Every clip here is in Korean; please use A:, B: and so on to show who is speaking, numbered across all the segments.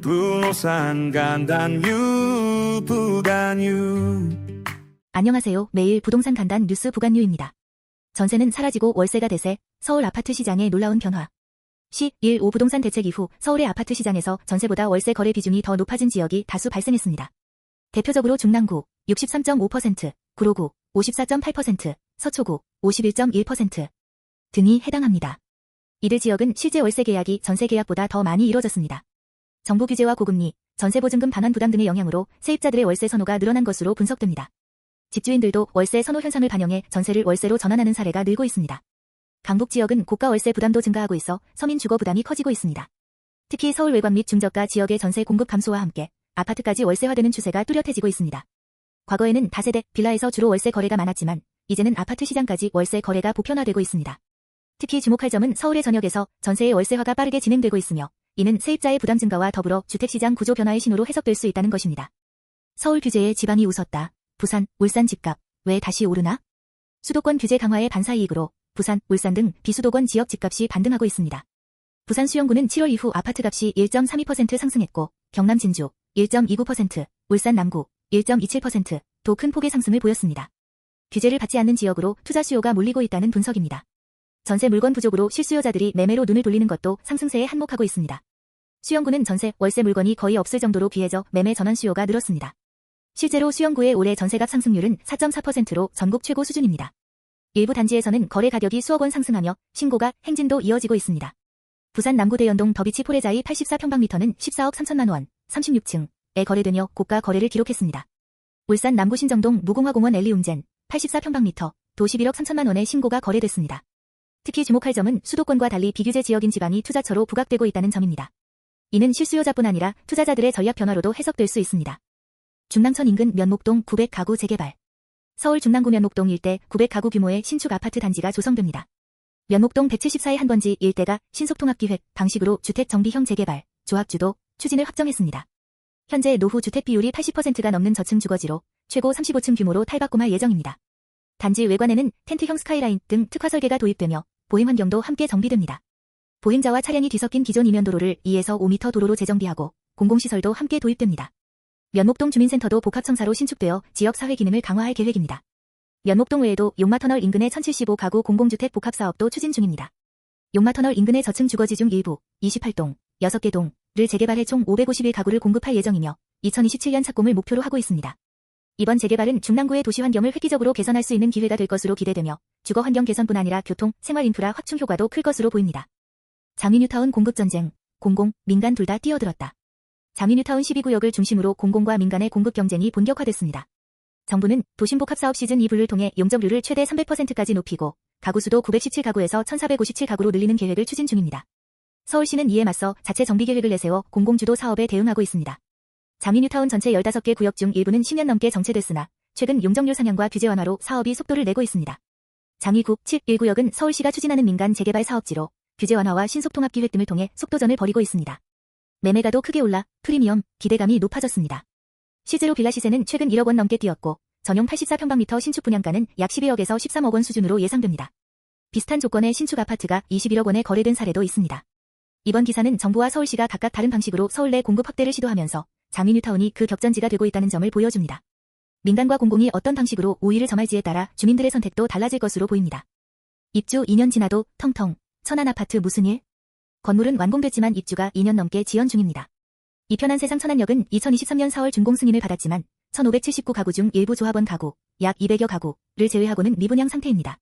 A: 부동산 간단 부간유.
B: 안녕하세요. 매일 부동산 간단 뉴스 부간유입니다. 전세는 사라지고 월세가 대세, 서울 아파트 시장의 놀라운 변화. 10.15 부동산 대책 이후 서울의 아파트 시장에서 전세보다 월세 거래 비중이 더 높아진 지역이 다수 발생했습니다. 대표적으로 중랑구 63.5%, 구로구 54.8%, 서초구 51.1% 등이 해당합니다. 이들 지역은 실제 월세 계약이 전세 계약보다 더 많이 이뤄졌습니다. 정부 규제와 고금리, 전세보증금 반환 부담 등의 영향으로 세입자들의 월세 선호가 늘어난 것으로 분석됩니다. 집주인들도 월세 선호 현상을 반영해 전세를 월세로 전환하는 사례가 늘고 있습니다. 강북 지역은 고가 월세 부담도 증가하고 있어 서민 주거 부담이 커지고 있습니다. 특히 서울 외곽 및 중저가 지역의 전세 공급 감소와 함께 아파트까지 월세화되는 추세가 뚜렷해지고 있습니다. 과거에는 다세대, 빌라에서 주로 월세 거래가 많았지만 이제는 아파트 시장까지 월세 거래가 보편화되고 있습니다. 특히 주목할 점은 서울의 전역에서 전세의 월세화가 빠르게 진행되고 있으며 이는 세입자의 부담 증가와 더불어 주택시장 구조 변화의 신호로 해석될 수 있다는 것입니다. 서울 규제에 지방이 웃었다. 부산, 울산 집값 왜 다시 오르나? 수도권 규제 강화의 반사이익으로 부산, 울산 등 비수도권 지역 집값이 반등하고 있습니다. 부산 수영구는 7월 이후 아파트값이 1.32% 상승했고 경남 진주 1.29%, 울산 남구 1.27% 또 큰 폭의 상승을 보였습니다. 규제를 받지 않는 지역으로 투자 수요가 몰리고 있다는 분석입니다. 전세 물건 부족으로 실수요자들이 매매로 눈을 돌리는 것도 상승세에 한몫하고 있습니다. 수영구는 전세, 월세 물건이 거의 없을 정도로 귀해져 매매 전환 수요가 늘었습니다. 실제로 수영구의 올해 전세값 상승률은 4.4%로 전국 최고 수준입니다. 일부 단지에서는 거래 가격이 수억 원 상승하며 신고가, 행진도 이어지고 있습니다. 부산 남구 대연동 더비치 포레자이 84평방미터는 14억 3천만 원, 36층에 거래되며 고가 거래를 기록했습니다. 울산 남구 신정동 무공화공원 엘리움젠 84평방미터, 도 11억 3천만 원의 신고가 거래됐습니다. 특히 주목할 점은 수도권과 달리 비규제 지역인 지방이 투자처로 부각되고 있다는 점입니다. 이는 실수요자뿐 아니라 투자자들의 전략 변화로도 해석될 수 있습니다. 중랑천 인근 면목동 900가구 재개발. 서울 중랑구 면목동 일대 900가구 규모의 신축 아파트 단지가 조성됩니다. 면목동 174의 한 번지 일대가 신속통합기획 방식으로 주택정비형 재개발, 조합주도 추진을 확정했습니다. 현재 노후 주택 비율이 80%가 넘는 저층 주거지로 최고 35층 규모로 탈바꿈할 예정입니다. 단지 외관에는 텐트형 스카이라인 등 특화 설계가 도입되며 보행 환경도 함께 정비됩니다. 보행자와 차량이 뒤섞인 기존 이면도로를 2에서 5m 도로로 재정비하고 공공시설도 함께 도입됩니다. 면목동 주민센터도 복합청사로 신축되어 지역사회 기능을 강화할 계획입니다. 면목동 외에도 용마터널 인근의 1075가구 공공주택 복합사업도 추진 중입니다. 용마터널 인근의 저층 주거지 중 일부 28동, 6개 동을 재개발해 총 551가구를 공급할 예정이며 2027년 착공을 목표로 하고 있습니다. 이번 재개발은 중랑구의 도시 환경을 획기적으로 개선할 수 있는 기회가 될 것으로 기대되며 주거 환경 개선뿐 아니라 교통, 생활 인프라 확충 효과도 클 것으로 보입니다. 장위뉴타운 공급전쟁, 공공, 민간 둘 다 뛰어들었다. 장위뉴타운 12구역을 중심으로 공공과 민간의 공급 경쟁이 본격화됐습니다. 정부는 도심복합사업 시즌 2부를 통해 용적률을 최대 300%까지 높이고 가구 수도 917가구에서 1457가구로 늘리는 계획을 추진 중입니다. 서울시는 이에 맞서 자체 정비 계획을 내세워 공공주도 사업에 대응하고 있습니다. 장위뉴타운 전체 15개 구역 중 일부는 10년 넘게 정체됐으나 최근 용적률 상향과 규제 완화로 사업이 속도를 내고 있습니다. 장위구 7.1구역은 서울시가 추진하는 민간 재개발 사업지로 규제 완화와 신속통합 기획 등을 통해 속도전을 벌이고 있습니다. 매매가도 크게 올라 프리미엄, 기대감이 높아졌습니다. 실제로 빌라 시세는 최근 1억 원 넘게 뛰었고 전용 84평방미터 신축 분양가는 약 12억에서 13억 원 수준으로 예상됩니다. 비슷한 조건의 신축 아파트가 21억 원에 거래된 사례도 있습니다. 이번 기사는 정부와 서울시가 각각 다른 방식으로 서울 내 공급 확대를 시도하면서 장위뉴타운이 그 격전지가 되고 있다는 점을 보여줍니다. 민간과 공공이 어떤 방식으로 우위를 점할지에 따라 주민들의 선택도 달라질 것으로 보입니다. 입주 2년 지나도 텅텅, 천안 아파트 무슨 일? 건물은 완공됐지만 입주가 2년 넘게 지연 중입니다. 이 편한 세상 천안역은 2023년 4월 준공 승인을 받았지만 1579가구 중 일부 조합원 가구, 약 200여 가구를 제외하고는 미분양 상태입니다.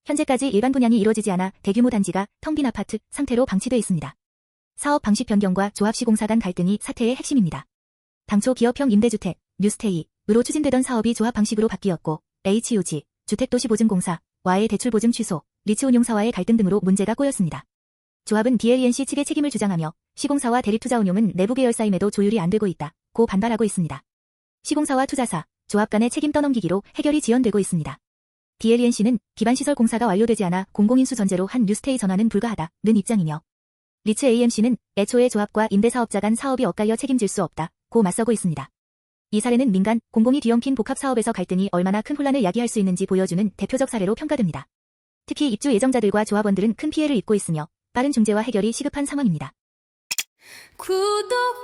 B: 현재까지 일반 분양이 이루어지지 않아 대규모 단지가 텅 빈 아파트 상태로 방치돼 있습니다. 사업 방식 변경과 조합시공사 간 갈등이 사태의 핵심입니다. 당초 기업형 임대주택, 뉴스테이으로 추진되던 사업이 조합 방식으로 바뀌었고 HUG, 주택도시보증공사와의 대출보증 취소, 리츠운용사와의 갈등 등으로 문제가 꼬였습니다. 조합은 DLENC 측의 책임을 주장하며 시공사와 대립투자운용은 내부 계열사임에도 조율이 안 되고 있다고 반발하고 있습니다. 시공사와 투자사, 조합 간의 책임 떠넘기기로 해결이 지연되고 있습니다. DLENC는 기반시설 공사가 완료되지 않아 공공인수 전제로 한 뉴스테이 전환은 불가하다는 입장이며 리츠 AMC는 애초에 조합과 임대사업자 간 사업이 엇갈려 책임질 수 없다고 맞서고 있습니다. 이 사례는 민간, 공공이 뒤엉킨 복합사업에서 갈등이 얼마나 큰 혼란을 야기할 수 있는지 보여주는 대표적 사례로 평가됩니다. 특히 입주 예정자들과 조합원들은 큰 피해를 입고 있으며 빠른 중재와 해결이 시급한 상황입니다.
C: 구독,